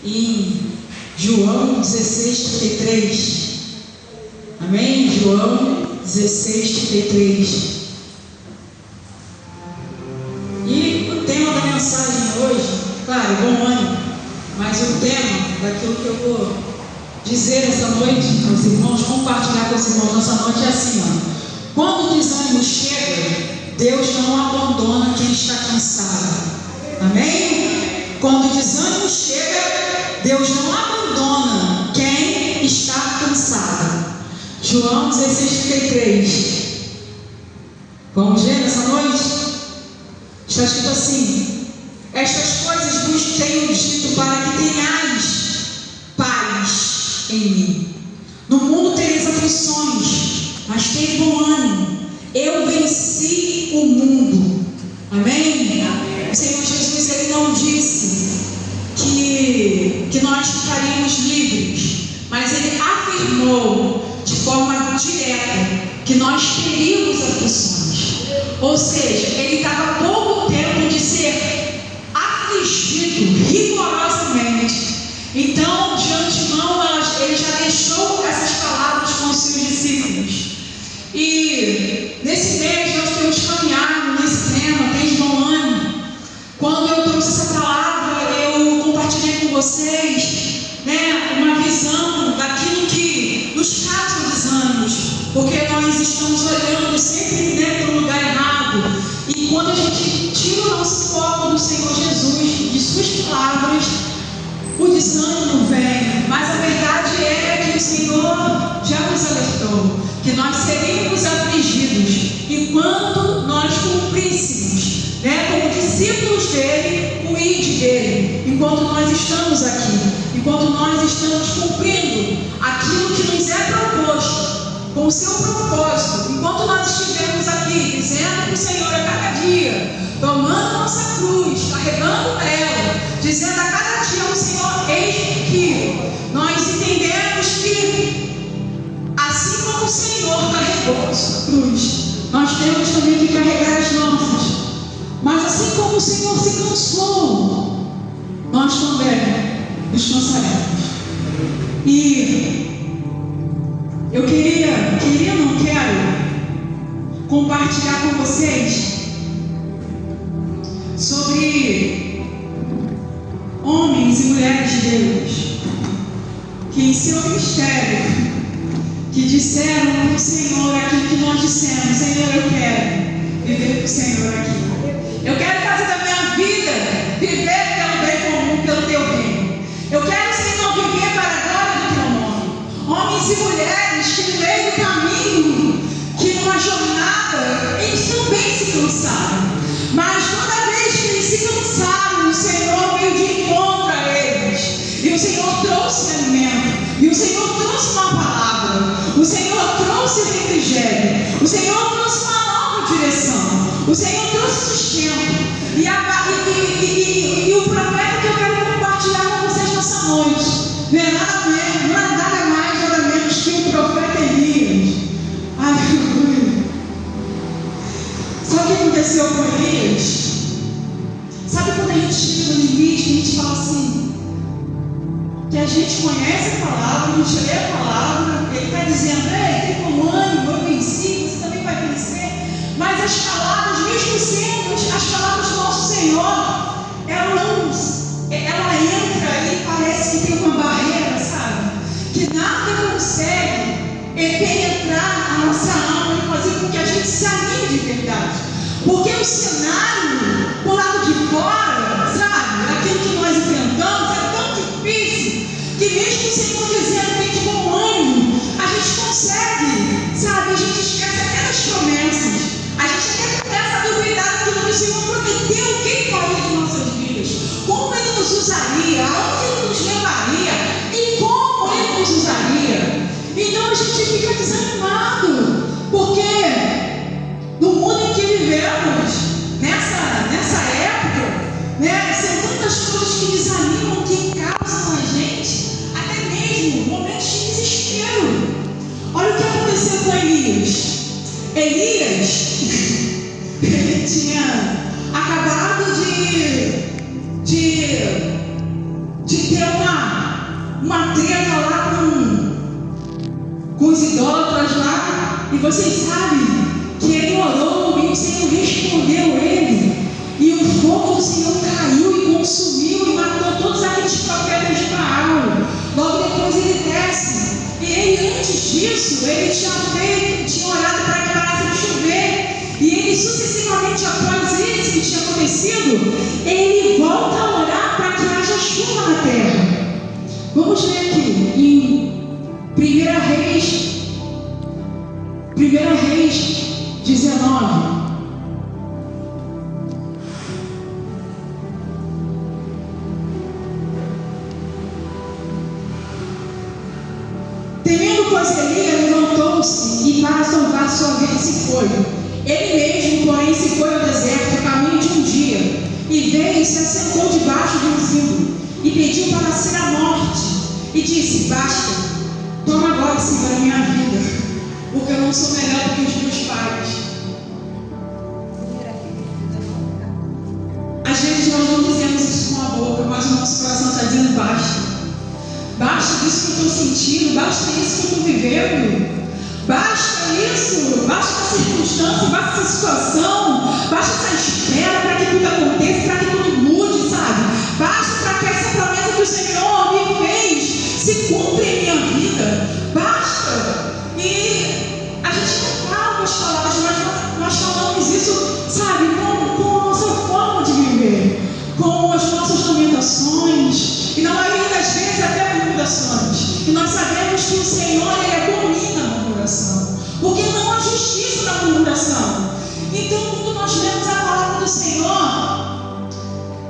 em João 16:33. Amém? João 16:33. E o tema da mensagem hoje, claro, bom ânimo, mas o tema daquilo que eu vou dizer essa noite aos irmãos, compartilhar com os irmãos nessa noite é assim, ó. Quando o desânimo chega, Deus não abandona quem está cansado. Amém? Quando o desânimo chega, Deus não abandona quem está cansado. João 16:33. Vamos ver nessa noite? Está escrito assim: estas coisas vos tenho dito para que tenhais paz em mim. No mundo tereis aflições, mas tem bom ânimo. Eu venci o mundo. Amém? Amém. O Senhor Jesus, Ele não disse que nós ficaríamos livres, mas Ele afirmou de forma direta que nós teríamos aflições. Ou seja, Ele estava há pouco tempo de ser afligido rigorosamente. Então, de antemão, Ele já deixou essas palavras com os seus discípulos. E nesse mês nós temos caminhado nesse tema, tem bom ânimo. Quando eu trouxe essa palavra, eu compartilhei com vocês, uma visão daquilo que nos causa desânimos, porque nós estamos olhando sempre para o lugar errado. E quando a gente tira o nosso foco do Senhor Jesus, de suas palavras, o desânimo vem. Mas a verdade é que o Senhor já nos alertou que nós seríamos afligidos enquanto nós cumpríssemos, como discípulos dele, o ide dele, enquanto nós estamos aqui, enquanto nós estamos cumprindo aquilo que nos é proposto, com o seu propósito, enquanto nós estivermos aqui, dizendo para o Senhor a cada dia, tomando nossa cruz, carregando ela, dizendo a cada dia ao Senhor, eis-me aqui, nós entendemos que assim como o Senhor carregou a sua cruz, nós temos também que carregar as nossas. Mas assim como o Senhor se cansou, nós também descansaremos. E eu não quero compartilhar com vocês sobre homens e mulheres de Deus que em seu ministério que disseram para o Senhor aquilo que nós dissemos: Senhor, eu quero viver para o Senhor aqui. Eu quero fazer da minha vida viver pelo bem comum, pelo teu reino. Eu quero, Senhor, viver para a glória do teu nome. Homens e mulheres que no meio do caminho, que numa jornada, eles também se cansaram. Mas toda vez que eles se cansaram, o Senhor veio de encontro a eles. E o Senhor trouxe alimento. E o Senhor trouxe uma palavra. O Senhor trouxe refrigério. O Senhor trouxe uma nova direção. O Senhor trouxe sustento. E o profeta que eu quero compartilhar com vocês nessa noite não é nada mais, nada menos que o profeta Elias. Aleluia. Sabe o que aconteceu com Elias? Sabe quando a gente chega no limite, a gente fala assim, que a gente conhece a palavra, a gente lê a palavra, ele está dizendo: ei, tem bom ânimo, eu venci, você também vai vencer. Mas as palavras, mesmo sendo as palavras do nosso Senhor, ela entra e parece que tem uma barreira, sabe? Que nada consegue penetrar a nossa alma e fazer com que a gente se anime de verdade. Porque o cenário, do lado de fora, sabe? Aquilo que nós enfrentamos é tão difícil que mesmo o Senhor dizendo que tem bom ânimo, a gente consegue, sabe? A gente esquece até das promessas. A gente até começa a duvidar daquilo que o Senhor prometeu, o que Ele faria em nossas vidas, como Ele nos usaria, aonde Ele nos levaria e como Ele nos usaria. Então a gente fica desanimado, porque no mundo em que vivemos, nessa época, são tantas coisas que desanimam, que causam a gente até mesmo momentos de desespero. Olha o que aconteceu com Elias. Ele tinha acabado de ter uma uma treta lá com os idólatras lá, e vocês sabem que ele orou e o Senhor respondeu ele, e o fogo do Senhor caiu e consumiu e matou todos aqueles profetas de Baal. Logo depois ele desce, e ele, antes disso, ele tinha orado para que parasse de chover, e ele sucessivamente, após isso que tinha acontecido, ele volta a orar para que haja chuva na terra. Vamos ler aqui em 1 Reis 19. Temendo, pois, Elias levantou-se e para salvar sua vida se foi. Ele mesmo, porém, se foi ao deserto, a caminho de um dia, e veio e se assentou debaixo de um zimbro, e pediu para ser a morte, e disse: basta, toma agora, Senhor, a minha vida, porque eu não sou melhor do que os meus pais. Às vezes nós não dizemos isso com a boca, mas o nosso coração está dizendo: basta. Basta disso que eu estou sentindo, basta isso que eu estou vivendo, basta isso, basta essa circunstância, basta essa situação, basta essa espera para que tudo aconteça, para que tudo mude, sabe? Basta para que essa promessa que o Senhor me fez se cumpra em minha vida, basta. E a gente não fala com as palavras, mas nós falamos isso, sabe, com a nossa forma de viver, com as nossas lamentações, e na maioria das vezes até murmurações. E nós sabemos que o Senhor, Ele abomina a murmuração, porque não há justiça na murmuração. Então, quando nós lemos a palavra do Senhor,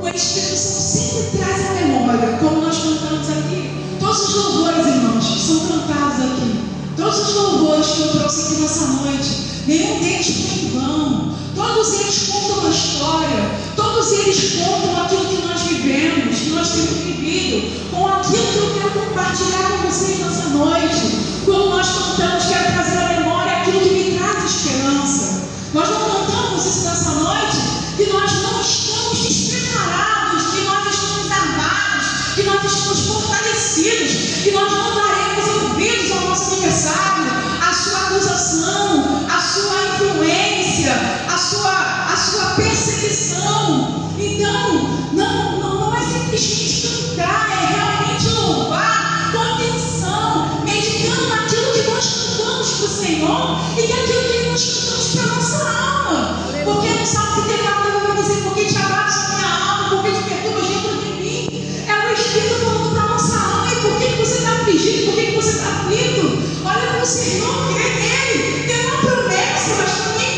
o Espírito Santo sempre traz a memória, como nós cantamos aqui. Todos os louvores, irmãos, que são cantados aqui, todos os louvores que eu trouxe aqui nessa noite, nenhum deles foi em vão. Todos eles contam uma história, todos eles contam aquilo que nós vivemos, que nós temos vivido, com aquilo que eu quero compartilhar com vocês nessa noite. Quando nós cantamos, quero trazer à memória aquilo que me traz esperança. Nós não cantamos isso nessa noite, que nós não estamos despreparados, que nós estamos armados, que nós estamos fortalecidos, que nós não daremos ouvidos ao nosso aniversário, à sua acusação, à sua influência, a sua perseguição. Então, não é simplesmente cantar, é realmente louvar com atenção, meditando naquilo que nós cantamos para o Senhor e que aquilo que nós cantamos para a nossa alma. Porque no Salmo 34 vai dizer: porque te abates a minha alma, porque te perturbas dentro de mim. É o Espírito falando para a nossa alma. E por que você está afligido? Por que você está aflito? Olha para o Senhor, crê nele. Tem uma promessa, mas também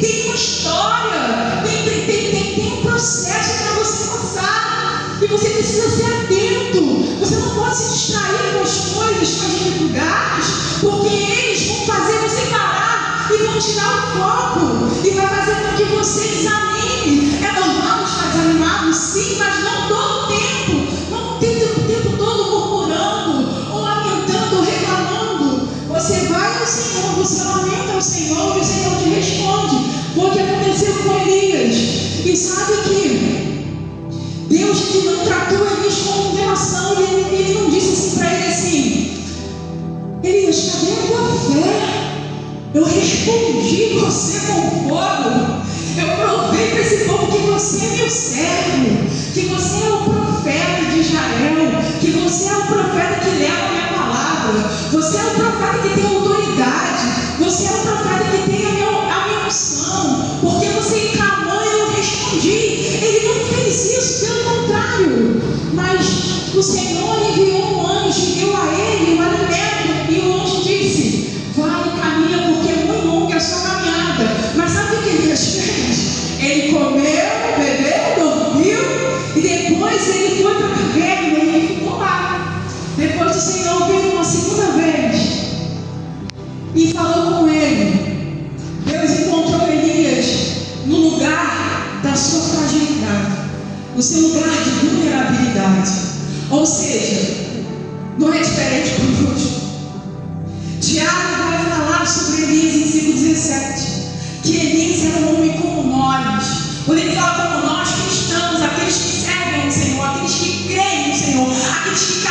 tem uma história, tem um processo para você passar, e você precisa ser atento. Você não pode se distrair com as coisas, com as dificuldades, porque eles vão fazer você parar e vão tirar o foco, e vai fazer com que você desanime. É normal estar desanimado, sim, mas não todo o tempo. Não tem o tempo todo murmurando, ou lamentando, ou reclamando. Você vai ao Senhor, você lamenta ao Senhor, e o Senhor te responde. Foi o que aconteceu com Elias. E sabe que Deus que não tratou Elias com condenação, ele não disse assim para ele assim: Elias, cadê a tua fé? Eu respondi você com fogo. Eu provei para esse povo que você é meu servo, que você é o profeta de Israel, que você é o profeta que leva a minha palavra, você é o profeta que tem autoridade, você é o profeta que tem a minha unção, porque você clamou e eu respondi. Ele não fez isso, pelo contrário, mas o Senhor enviou um anjo e deu a ele o alimento, e o anjo disse: vai e caminha, porque é muito longa a sua caminhada. Mas sabe o que Elias fez? Ele comeu, bebeu, dormiu, e depois ele foi para a caverna e ele ficou lá. Depois o Senhor veio uma segunda vez e falou com ele. Deus encontrou Elias no lugar da sua fragilidade, no seu lugar de vulnerabilidade. Ou seja, não é diferente conosco. Tiago vai falar sobre Elias em 5,17, que Elias era um homem como nós. Quando ele fala como nós cristãos, aqueles que servem o Senhor, aqueles que creem no Senhor, aqueles que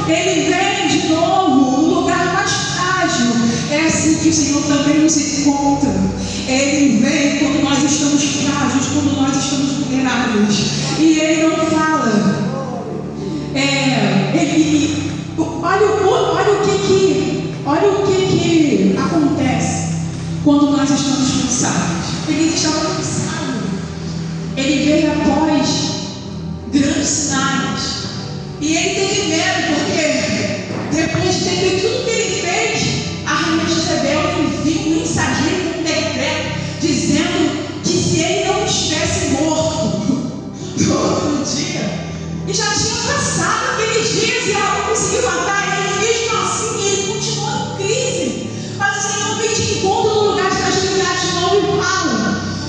Ele vem de novo no lugar mais frágil. É assim que o Senhor também nos encontra. Ele vem quando nós estamos frágeis, quando nós estamos vulneráveis. E Ele não fala. Olha o que acontece quando nós estamos cansados. Ele estava cansado. Ele veio após grandes sinais. E ele teve medo, porque depois de ter feito tudo que ele fez, a rainha Jezabel enviou um mensageiro com um decreto dizendo que se ele não estivesse morto no outro dia, e já tinha passado aqueles dias e ela não conseguiu matar ele, mesmo assim ele continuou em crise. Mas o Senhor vem de encontro no lugar de fragilidade de novo e fala.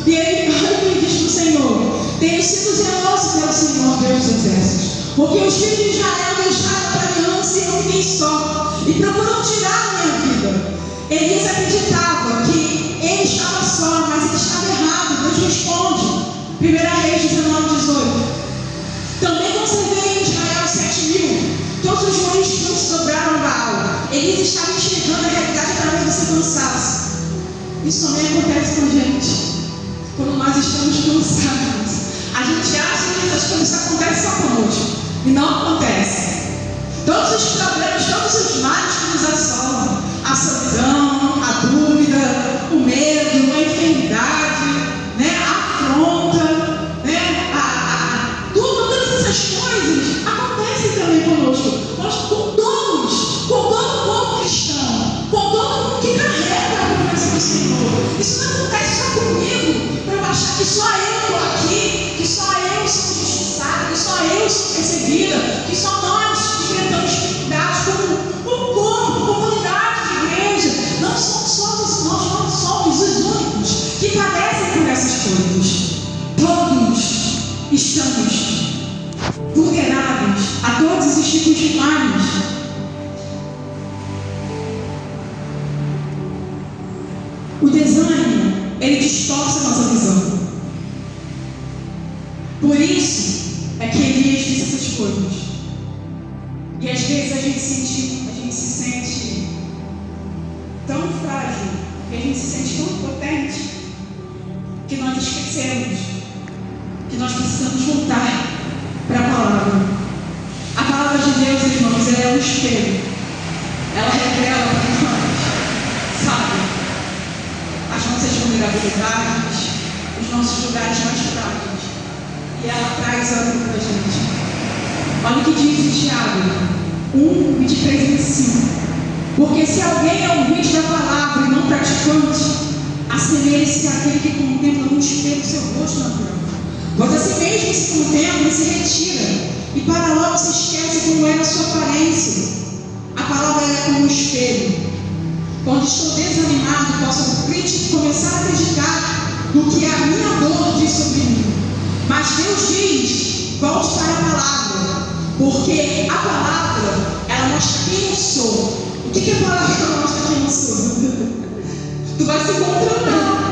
E ele fala e diz para o Senhor: tenho sido zeloso pelo Senhor, Deus dos exércitos, porque os filhos de Israel deixaram a aliança e eu fiquei só, e procuram tirar a minha vida. Elias acreditava que ele estava só, mas ele estava errado. Deus responde, 1 Reis 19:18. Também conservei em Israel 7.000, todos os homens que não sobraram Baal. Elias estava enxergando a realidade através do seu cansaço. Isso também acontece com a gente. Quando nós estamos cansados, a gente acha que essas coisas acontecem só conosco. E não acontece. Todos os problemas, todos os males que nos assolam, a solidão, a dúvida, o medo, a enfermidade, a afronta, todas essas coisas acontecem também conosco. Nós, com todo o povo cristão, com todo mundo que carrega a promessa do Senhor. Isso não acontece só comigo, para eu achar que só eu estou aqui, que só eu sou injustiçado, que só eu sou perseguida, que só nós enfrentamos dificuldades como um corpo, comunidade de igreja. Não somos nós não somos os únicos que padecem por essas coisas. Todos estamos vulneráveis a todos os tipos de males. O desânimo, ele distorce a nossa visão. Por isso é que Elias disse essas coisas. E às vezes a gente se sente tão frágil, que a gente se sente tão potente, que nós esquecemos que nós precisamos voltar para a palavra. A palavra de Deus, irmãos, ela é um espelho. Ela revela para nós, sabe, as nossas vulnerabilidades, os nossos lugares mais frágeis. E ela traz algo para a gente. Olha o que diz em Tiago 1:23-25. Porque se alguém é ouvinte da palavra e não praticante, assemelha-se àquele que contempla no espelho seu rosto natural. Pois assim mesmo se contempla e se retira, e para logo se esquece como era a sua aparência. A palavra é como um espelho. Quando estou desanimado, posso abrir e começar a acreditar no que a minha dor diz sobre mim. Mas Deus diz: volte para a palavra, porque a palavra, ela mostra quem eu sou. O que a palavra mostra quem eu sou? Tu vai se encontrar.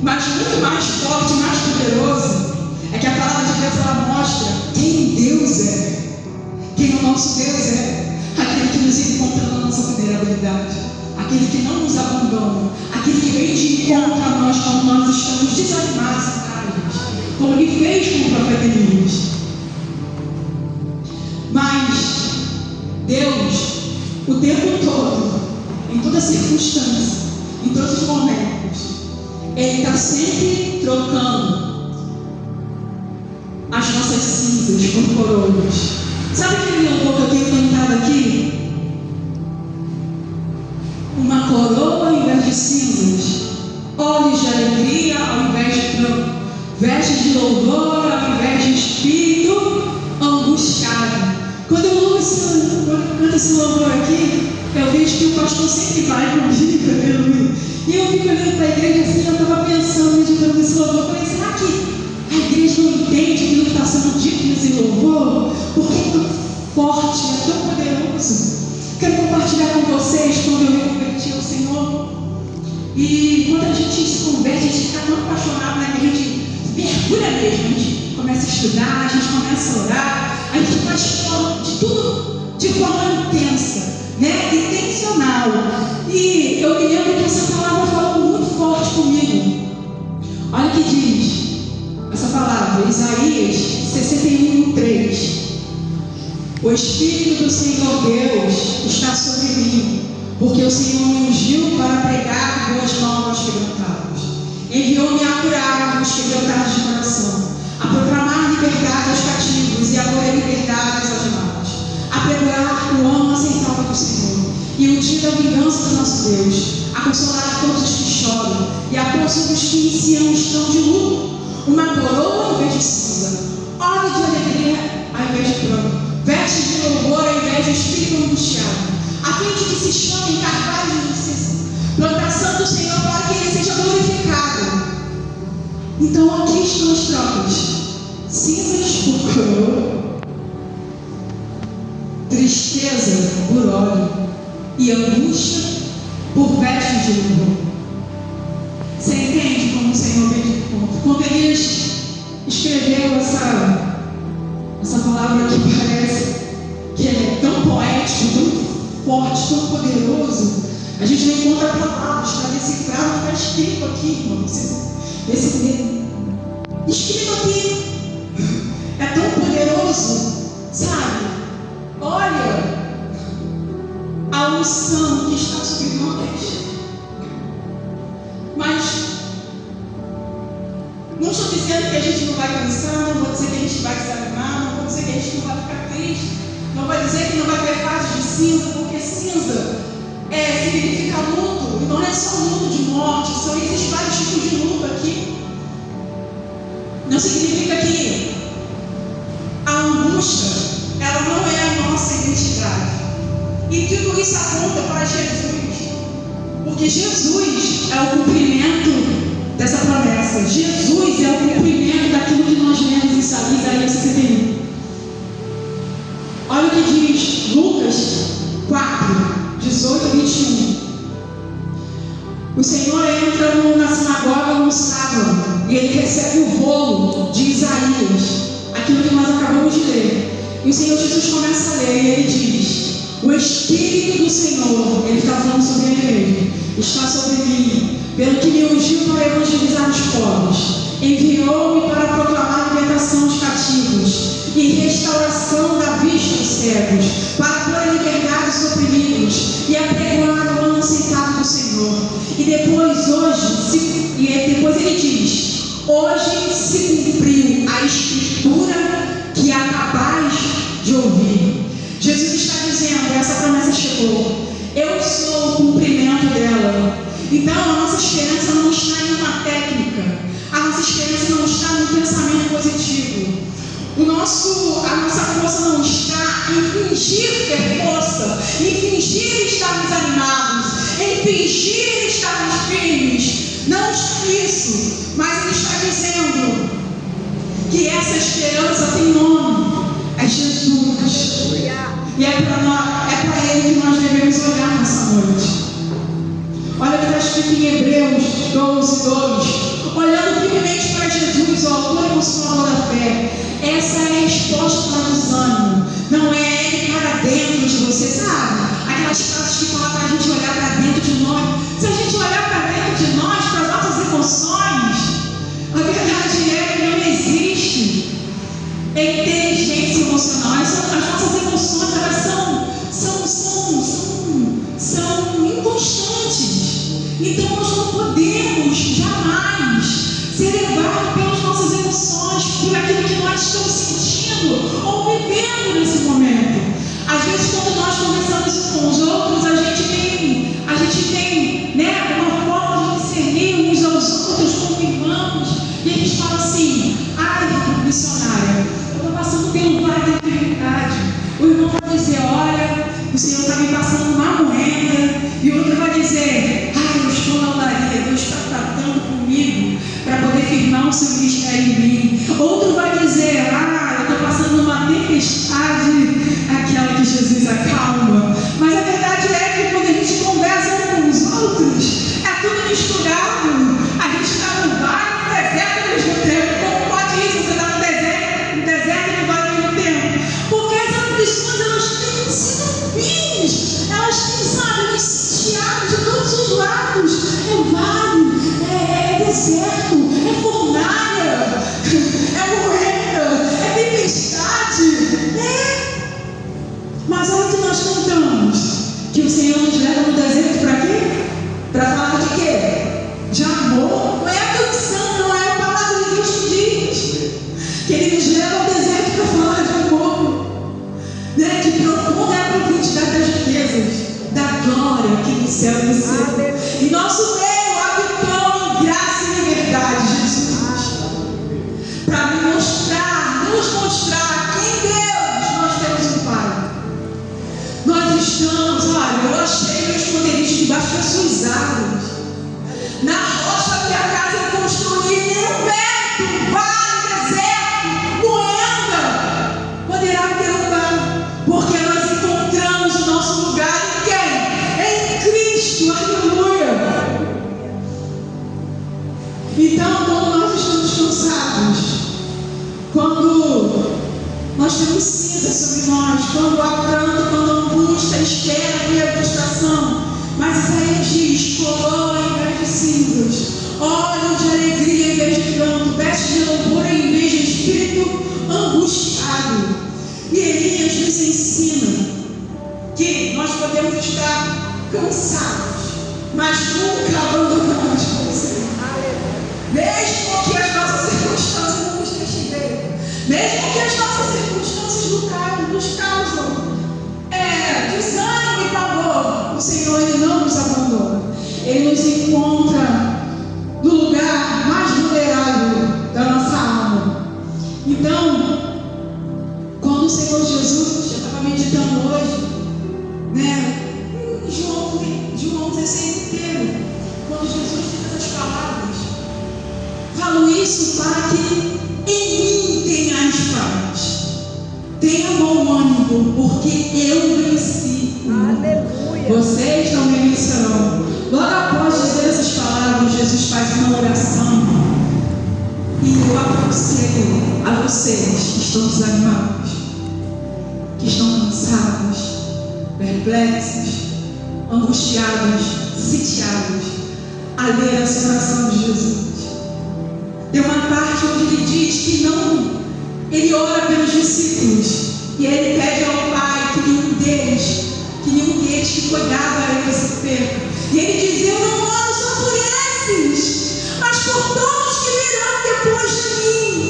Mas muito mais forte, mais poderoso, é que a palavra de Deus, ela mostra quem Deus é. Quem o nosso Deus é. Aquele que nos encontra na nossa vulnerabilidade, aquele que não nos abandona, aquele que vem de encontro a nós quando nós estamos desanimados e frágeis, como ele fez com o profeta Elias. Mas Deus, o tempo todo, em toda circunstância, em todos os momentos, Ele está sempre trocando as nossas cinzas por coroas. Sabe aquele louvor que eu tenho cantado aqui? Uma coroa ao invés de cinzas, olhos de alegria ao invés de pranto, vestes de louvor ao invés de espírito angustiado. Quando eu canto esse louvor aqui, eu vejo que o pastor sempre vai comigo, e eu fico olhando para a igreja assim, eu estava pensando, meditando nesse louvor, eu falei, será que a igreja não entende aquilo que está sendo dito nesse louvor? Porque é tão forte, é tão poderoso. Quero compartilhar com vocês quando eu me converti ao Senhor. E quando a gente se converte, a gente fica tão apaixonado, né? Que a gente mergulha mesmo, a gente começa a estudar, a gente começa a orar, a gente faz de de forma intensa, né? Intencional. E eu me lembro que essa palavra falou muito forte comigo. Olha o que diz essa palavra, Isaías 61:3. O Espírito do Senhor Deus está sobre mim, porque o Senhor me ungiu para pregar boas novas aos quebrantados. Enviou-me a curar os quebrantados de coração, a proclamar liberdade aos cativos e a pôr liberdade aos algemados, a pregoar o ano aceitável do Senhor e o dia da vingança do nosso Deus, a consolar todos os que choram e a pôr sobre os que em Sião estão de luto uma coroa em vez de cinza, óleo de alegria ao invés de pranto, veste de louvor ao invés de espírito angustiado, a fim de que se chamem carvalhos de justiça, plantação do Senhor, para que ele seja glorificado. Então aqui estão as trocas: cinzas por coroa, tristeza por óleo e angústia por vestes de louvor. Você entende como o Senhor veio? Quando Elias escreveu essa palavra que parece que é tão poético, tão forte, tão poderoso, a gente não encontra palavras para decifrar o que está escrito aqui, irmão. Escrito aqui é tão poderoso, sabe? Olha a unção que está sobre nós. Mas não estou dizendo que a gente não vai cansar, não vou dizer que a gente vai desanimar, não vou dizer que a gente não vai ficar triste, não vou dizer que não vai ter fases de cinza, porque cinza significa luto, e não é só luto de morte, são esses vários tipos de luto aqui. Não significa que a angústia, ela não é a nossa identidade. E tudo isso aponta para Jesus, porque Jesus é o cumprimento dessa promessa. Jesus é o cumprimento daquilo que nós lemos em Isaías 61. Olha o que diz Lucas 4:18-21. O Senhor entra na sinagoga no sábado e ele recebe o rolo de Isaías, aquilo que nós acabamos de ler. E o Senhor Jesus começa a ler e ele diz: o Espírito do Senhor, ele está falando sobre ele mesmo, está sobre mim, pelo que me ungiu para evangelizar os povos, enviou-me para proclamar a libertação dos cativos e restauração da vista dos cegos, para pôr em liberdade os oprimidos e apregoar o ano aceitável do Senhor. E depois ele diz: hoje se cumpriu a escritura que acabais de ouvir. Jesus está dizendo: essa promessa chegou, eu sou o cumprimento dela. Então a nossa esperança não está em uma técnica, a nossa esperança não está no pensamento positivo. A nossa força não está em fingir ter força, em fingir estarmos animados, em fingir estarmos firmes. Não está nisso, mas ele está dizendo que essa esperança tem nome, é Jesus. E é para ele que nós devemos olhar nessa noite. Olha o que está escrito em Hebreus 12:2. Olhando firmemente para Jesus, o autor e consumador da fé. Essa é a resposta para o desânimo. Não é ele para dentro de você, sabe? Aquelas frases que falam para a gente olhar para dentro de nós. Se a gente olhar para dentro de nós, para as nossas emoções, a verdade é que não existe inteligência emocional. As nossas emoções, elas são inconstantes. Então nós não podemos jamais ser levados pelas nossas emoções, por aquilo que nós estamos sentindo ou vivendo nesse momento. Às vezes, quando nós conversamos com os outros, a gente tem uma forma de discernir uns aos outros como irmãos, e a gente fala assim: ai, missionária, eu estou passando pelo vale da enfermidade. O irmão vai dizer: olha, o Senhor está me passando uma moeda. E o outro vai dizer: ai, eu estou na olaria, Deus está tratando comigo para poder firmar o seu ministério em mim. Outro vai dizer: ah, eu estou passando uma tempestade, aquela que Jesus acalma. Mas a verdade é deserto, é fornalha, é moeda, é tempestade. Mas olha o que nós cantamos, que o Senhor nos leva no deserto para quê? Para falar de quê? De amor. Não é a canção, não é a palavra de Deus que diz que Ele nos leva ao deserto para falar de amor, né? Que profunda é a profundidade das riquezas, da glória aqui no céu e no céu. Em nosso meio há pão em graça e liberdade, Jesus, para nos mostrar que em Deus nós temos um Pai. Nós estamos, olha, eu achei meus poderes debaixo das suas árvores, na rocha que a casa eu construí, nenhum vento, vale, deserto, moenda poderá me derrubar, porque nós encontramos o nosso lugar em quem? Em Cristo, aleluia. Então, quando nós estamos cansados, quando nós temos cinza sobre nós, quando há pranto, quando há angústia, espera e frustração, mas Isaías diz: coroa em vez de cinzas, óleo de alegria em vez de pranto, veste de louvor em vez de espírito angustiado. E Elias nos ensina que nós podemos estar cansados, mas nunca abandonamos você. Mesmo que as nossas circunstâncias não nos deixem ver, mesmo que as nossas circunstâncias nos causam desânimo e pavor, o Senhor Ele não nos abandona. Ele nos encontra no lugar mais vulnerável da nossa alma. Então, quando o Senhor Jesus, eu estava meditando hoje, né, em João 16 inteiro, quando Jesus diz essas palavras, falo isso para que em mim tenhas paz. Tenha bom ânimo, porque eu venci. Aleluia. Vocês também vencerão. Logo após dizer essas palavras, Jesus faz uma oração. E eu aconselho a vocês que estão desanimados, que estão cansados, perplexos, angustiados, sitiados, a ler essa oração de Jesus. Tem uma parte onde ele diz que não, ele ora pelos discípulos e ele pede ao Pai que nenhum deles que cuidava a eles se perca. E ele diz: eu não oro só por esses, mas por todos que virão depois de mim.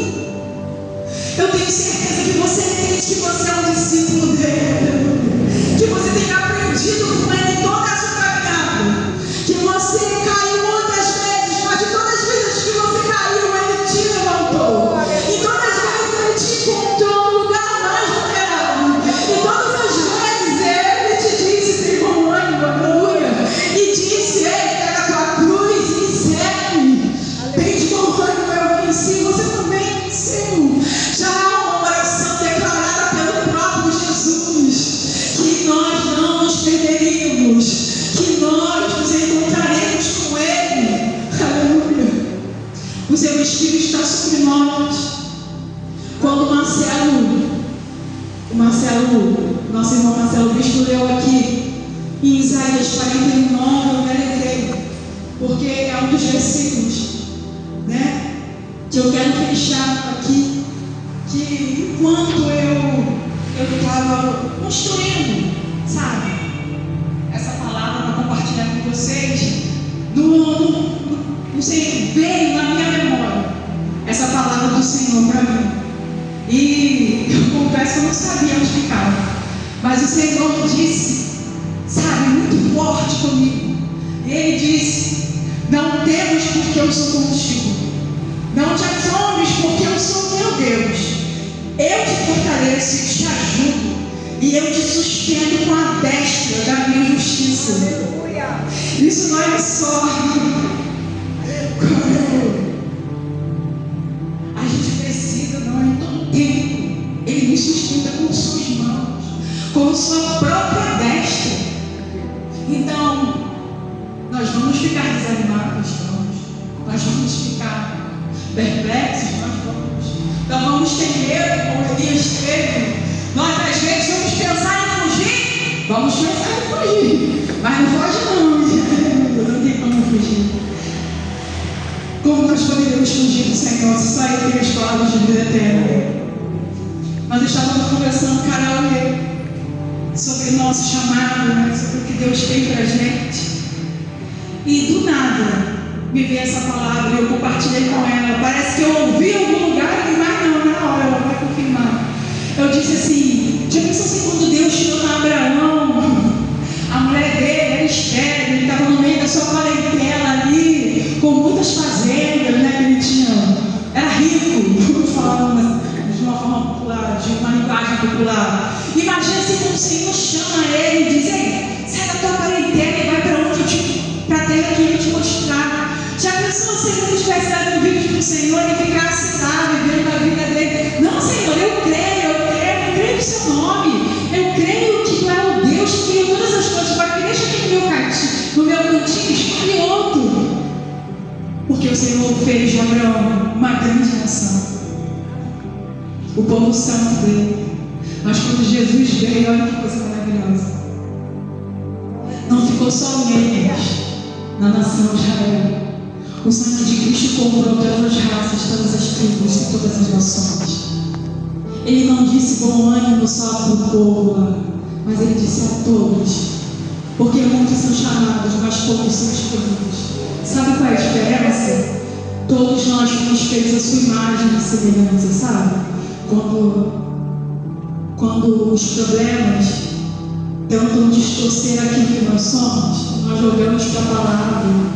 Eu tenho certeza que você entende que você é um discípulo dele, que você tem aprendido com ele toda a sua caminhada, que você caiu muitas vezes, mas de todas as vezes que você caiu, ele te levantou. E todas as vezes ele te encontrou no lugar mais vulnerável. E todas as vezes ele te disse: tem bom ânimo, aleluia. E disse: ei, pega a tua cruz e me segue. Tem de bom ânimo, eu venci. Você também venceu. Já há uma oração declarada pelo próprio Jesus, que nós não nos perderíamos, que nós nos encontraremos com Ele. Aleluia. O seu Espírito está sobre nós. Quando o nosso irmão Marcelo Bispo leu aqui em Isaías 49, eu me alegrei, porque é um dos versículos, né, que eu quero fechar aqui, que enquanto eu estava construindo, sabe, essa palavra para compartilhar com vocês, não sei, veio na minha memória essa palavra do Senhor para mim. E eu confesso que eu não sabia onde ficava, mas o Senhor disse, sabe, muito forte comigo. Ele disse: não temas, porque eu sou contigo. Não te assombres, porque eu sou teu Deus. Eu te fortaleço e te ajudo, e eu te sustento com a destra da minha justiça. Aleluia. Isso não é só quando a gente precisa, não é todo tempo. Ele nos sustenta com suas mãos, com sua própria destra. Então, nós vamos ficar desanimados, nós vamos ficar perplexos, nós vamos ter medo, como Elias teve. Nós às vezes vamos pensar em fugir, vamos pensar em fugir, mas não foge não, não tem como fugir. Como e tem as palavras de vida eterna. Nós estávamos conversando, Carol e eu, sobre o nosso chamado, né? Sobre o que Deus tem pra gente. E do nada me veio essa palavra e eu compartilhei com ela. Parece que eu ouvi em algum lugar, mas não, na hora ela vai confirmar. Eu disse assim: já pensou assim, quando Deus chama Abraão, a mulher dele era estéril, ele estava no meio da sua parentela ali, com muitas fazendas, né, que ele tinha, era rico, vamos falar de uma forma popular, de uma linguagem popular. Imagina assim, quando o Senhor chama ele e diz: ei, sai da tua parentela e vai para a terra que eu te mostrar. Já pensou se ele tivesse dado um vídeo para o Senhor e ficasse lá, vivendo a vida dele? Não, Senhor, eu creio no seu nome, eu creio que tu é o Deus que criou todas as coisas, mas me deixa aqui no meu cantinho, escolhe outro. Porque o Senhor fez de Abraão uma grande nação, o povo santo dele. Mas quando Jesus veio, olha que coisa maravilhosa, não ficou só neles, na nação de Israel. O sangue de Cristo comprou todas as raças, todas as tribos e todas as nações. Ele não disse bom ânimo só para o povo lá, mas ele disse a todos, porque muitos são chamados, mas poucos são escolhidos. Sabe qual é a diferença? Todos nós fomos feitos a sua imagem e semelhança, sabe? Quando os problemas tentam distorcer aquilo que nós somos, nós jogamos para a palavra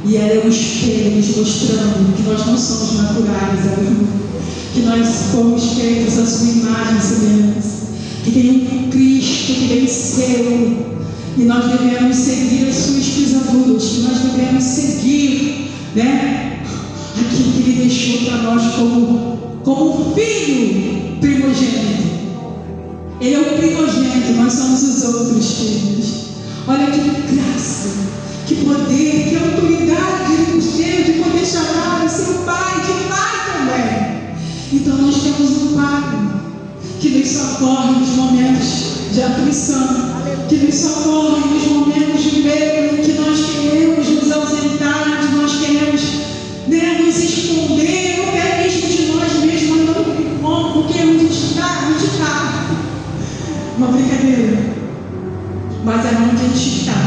e ela é um espelho nos mostrando que nós não somos naturais, que nós fomos feitos a sua imagem e semelhança, que tem um Cristo que venceu e nós devemos seguir as suas pisaduras, que nós devemos seguir, né, aquilo que Ele deixou para nós como filho primogênito. Ele é o primogênito, nós somos os outros filhos. Olha que graça, que poder, que autoridade que Ele nos deu de poder chamar o seu Pai de Pai também. Então nós temos um Pai que nos socorre nos momentos de aflição, que nos socorre nos momentos de medo, que nós queremos nos ausentar, que nós queremos, né, nos esconder, ou até mesmo de nós mesmos, mas não tem como, porque a gente está. Uma brincadeira. Mas é onde a gente está.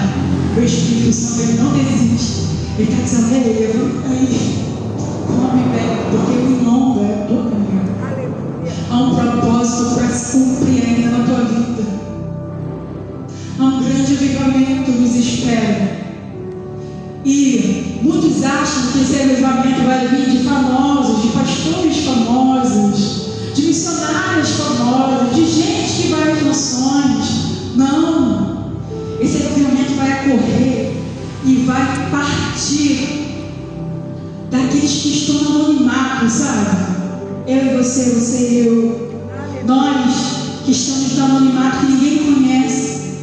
O Espírito Santo, ele não desiste. Ele está dizendo: ei, levanta aí, come e bebe, porque o longo é a tua caminhada. Há um propósito para se cumprir ainda na tua vida. Há um grande avivamento nos espera. E muitos acham que esse avivamento vai vir de famosos, de pastores famosos, de missionários famosos, de gente que vai às nações. Não. Esse avivamento vai ocorrer e vai partir daqueles que estão no anonimato, sabe? Eu e você e eu. Nós que estamos no anonimato, que ninguém conhece,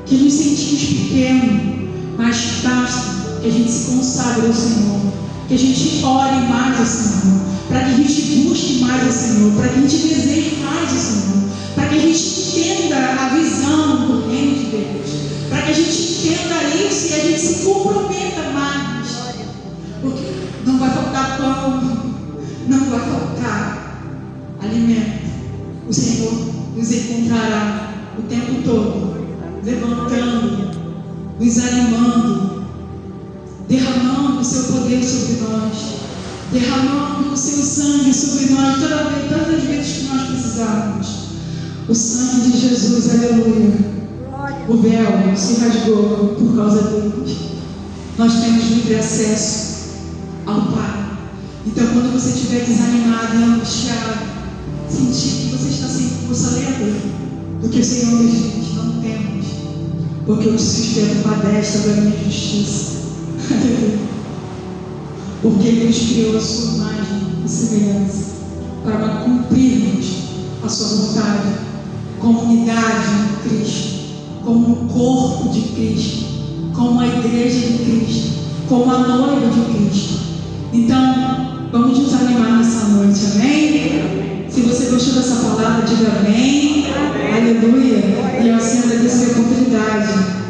que nos sentimos pequenos, mas basta que a gente se consagre ao Senhor, que a gente ore mais ao Senhor, para que a gente busque mais ao Senhor, para que a gente deseje mais ao Senhor, para que a gente entenda a visão do reino de Deus, para que a gente entenda isso e a gente se comprometa mais, porque não vai faltar pão, não vai faltar alimento. O Senhor nos encontrará o tempo todo, levantando, nos animando, derramando o seu poder sobre nós, derramando o seu sangue sobre nós todas as vezes que nós precisarmos. O sangue de Jesus, aleluia. O véu se rasgou por causa deles. Nós temos livre acesso ao Pai. Então, quando você estiver desanimado e angustiado, sentir que você está sem força, lembra do que o Senhor nos diz: não temos, porque eu te sustento com a destra da minha justiça. Porque Ele nos criou a sua imagem e semelhança para cumprirmos a sua vontade, como unidade em Cristo, como o corpo de Cristo, como a igreja de Cristo, como a noiva de Cristo. Então, vamos nos animar nessa noite, amém? Se você gostou dessa palavra, diga amém. Aleluia.